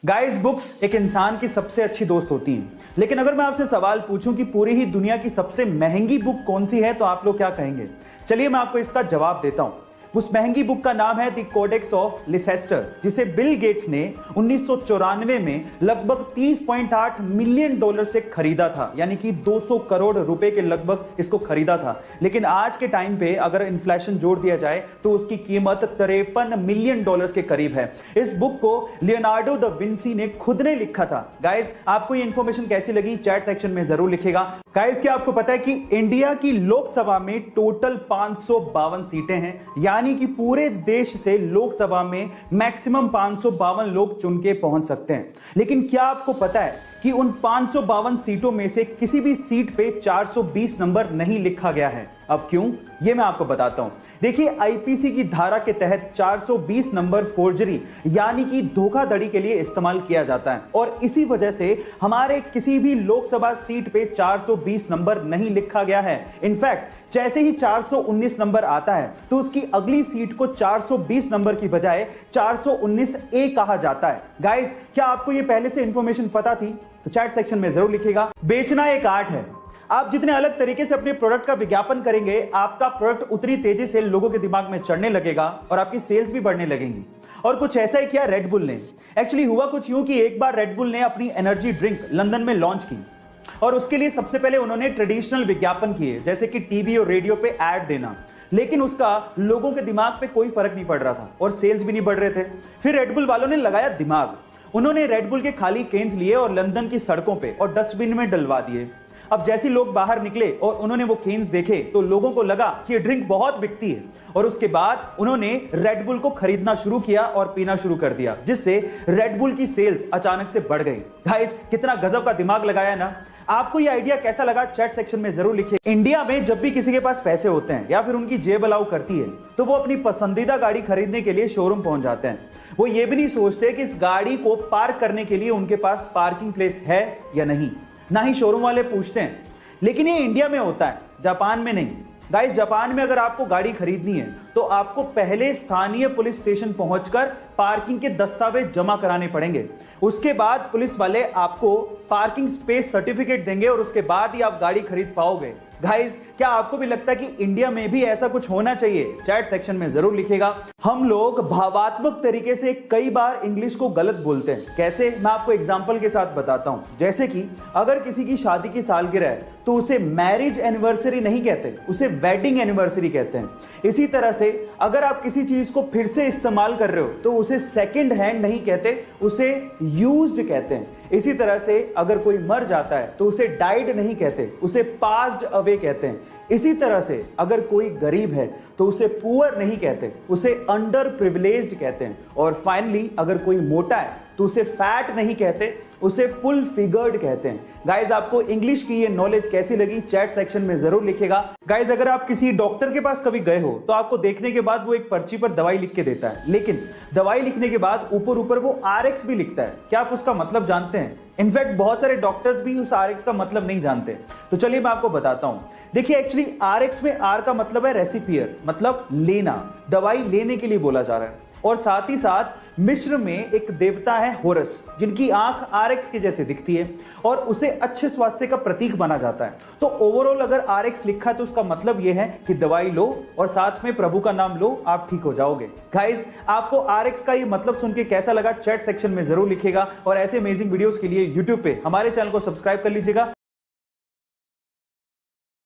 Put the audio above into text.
Guys, books एक इंसान की सबसे अच्छी दोस्त होती हैं। लेकिन अगर मैं आपसे सवाल पूछूं कि पूरी ही दुनिया की सबसे महंगी बुक कौन सी है, तो आप लोग क्या कहेंगे? चलिए मैं आपको इसका जवाब देता हूं। उस महंगी बुक का नाम है द कोडेक्स ऑफ लिसेस्टर, जिसे बिल गेट्स ने 1994 में लगभग 30.8 मिलियन डॉलर से खरीदा था, यानी कि 200 करोड़ रुपए के लगभग इसको खरीदा था। लेकिन आज के टाइम पे अगर इन्फ्लेशन जोड़ दिया जाए तो उसकी कीमत 53 मिलियन डॉलर्स के करीब है। इस बुक को लियोनार्डो द विंसी ने खुद ने लिखा था। गाइस, आपको ये इंफॉर्मेशन कैसी लगी चैट सेक्शन में जरूर लिखेगा। गाइस, क्या आपको पता है कि इंडिया की लोकसभा में टोटल 552 सीटें हैं, यानी कि पूरे देश से लोकसभा में मैक्सिमम 552 लोग चुन के पहुंच सकते हैं। लेकिन क्या आपको पता है कि उन 552 सीटों में से किसी भी सीट पे 420 नंबर नहीं लिखा गया है? अब क्यों, ये मैं आपको बताता हूं। देखिए, आईपीसी की धारा के तहत 420 नंबर फोर्जरी यानी कि धोखाधड़ी के लिए इस्तेमाल किया जाता है, और इसी वजह से हमारे किसी भी लोकसभा सीट पे 420 नंबर नहीं लिखा गया है। इनफैक्ट जैसे ही 419 नंबर आता है तो उसकी अगली सीट को 420 नंबर की बजाय 419 ए कहा जाता है। गाइस, क्या आपको ये पहले से इंफॉर्मेशन पता थी? तो चैट सेक्शन में जरूर लिखिएगा। बेचना एक आर्ट है। आप जितने अलग तरीके से अपने प्रोडक्ट का विज्ञापन करेंगे, आपका प्रोडक्ट उतनी तेजी से लोगों के दिमाग में चढ़ने लगेगा और आपकी सेल्स भी बढ़ने लगेंगी। और कुछ ऐसा ही किया रेड बुल ने। एक्चुअली हुआ कुछ यूं कि एक बार रेड बुल ने अपनी एनर्जी ड्रिंक लंदन में लॉन्च की, और उसके लिए सबसे पहले उन्होंने ट्रेडिशनल विज्ञापन किए, जैसे कि टीवी और रेडियो पे ऐड देना। लेकिन उसका लोगों के दिमाग पे कोई फर्क नहीं पड़ रहा था और सेल्स भी नहीं बढ़ रहे थे। फिर रेड बुल वालों ने लगाया दिमाग। उन्होंने रेड बुल के खाली केन्स लिए और लंदन की सड़कों पे और डस्टबिन में डलवा दिए। अब जैसे लोग बाहर निकले और उन्होंने वो केन्स देखे तो लोगों को लगा कि ये ड्रिंक बहुत बिकती है, और उसके बाद उन्होंने रेड बुल को खरीदना शुरू किया और पीना शुरू कर दिया, जिससे रेड बुल की सेल्स अचानक से बढ़ गई। गाइस, कितना गजब का दिमाग लगाया ना। आपको ये आइडिया कैसा लगा चैट सेक्शन में जरूर लिखिए। इंडिया में जब भी किसी के पास पैसे होते हैं या फिर उनकी जेब अलाउ करती है, तो वो अपनी पसंदीदा गाड़ी खरीदने के लिए शोरूम पहुंच जाते हैं। वो ये भी नहीं सोचते कि इस गाड़ी को पार्क करने के लिए उनके पास पार्किंग प्लेस है या नहीं, ना ही शोरूम वाले पूछते हैं। लेकिन ये इंडिया में होता है, जापान में नहीं। गाइस, जापान में अगर आपको गाड़ी खरीदनी है तो आपको पहले स्थानीय पुलिस स्टेशन पहुंचकर पार्किंग के दस्तावेज जमा कराने पड़ेंगे। उसके बाद पुलिस वाले आपको पार्किंग स्पेस सर्टिफिकेट देंगे और उसके बाद ही आप गाड़ी खरीद पाओगे। गाइस, क्या आपको भी लगता है कि इंडिया में भी ऐसा कुछ होना चाहिए? चैट सेक्शन में जरूर लिखिएगा। हम लोग भावात्मक तरीके से कई बार इंग्लिश को गलत बोलते हैं। कैसे? मैं आपको एग्जांपल के साथ बताता हूं। जैसे कि अगर किसी की शादी की सालगिरह है तो उसे मैरिज एनिवर्सरी नहीं कहते, उसे वेडिंग एनिवर्सरी कहते हैं। इसी तरह से अगर आप किसी चीज को फिर से इस्तेमाल कर रहे हो तो उसे सेकंड हैंड नहीं कहते, उसे यूज्ड कहते हैं। इसी तरह से अगर कोई मर जाता है तो उसे डाइड नहीं कहते, उसे पास्ड अवे कहते हैं। इसी तरह से अगर कोई गरीब है तो उसे पुअर नहीं कहते, उसे अंडर प्रिविलेज्ड कहते हैं। और फाइनली अगर कोई मोटा है तो उसे फैट नहीं कहते, उसे फुल फिगर्ड कहते हैं। गाइज, आपको इंग्लिश की ये नॉलेज कैसी लगी चैट सेक्शन में जरूर लिखेगा। गाइज, अगर आप किसी डॉक्टर के पास कभी गए हो तो आपको देखने के बाद वो एक पर्ची पर दवाई लिख के देता है, लेकिन दवाई लिखने के बाद ऊपर वो RX भी लिखता है। क्या आप उसका मतलब जानते हैं? इनफैक्ट बहुत सारे डॉक्टर्स भी उस RX का मतलब नहीं जानते। तो चलिए मैं आपको बताता हूं। देखिए, एक्चुअली RX में R का मतलब है रेसिपियर, मतलब लेना, दवाई लेने के लिए बोला जा रहा है। और साथ ही साथ मिस्र में एक देवता है होरस, जिनकी आंख RX के जैसे दिखती है और उसे अच्छे स्वास्थ्य का प्रतीक माना जाता है। तो ओवरऑल अगर RX लिखा है तो उसका मतलब यह है कि दवाई लो और साथ में प्रभु का नाम लो, आप ठीक हो जाओगे। गाइस, आपको RX का ये मतलब सुन के कैसा लगा चैट सेक्शन में जरूर लिखिएगा, और ऐसे अमेजिंग वीडियोस के लिए यूट्यूब पे हमारे चैनल को सब्सक्राइब कर लीजिएगा।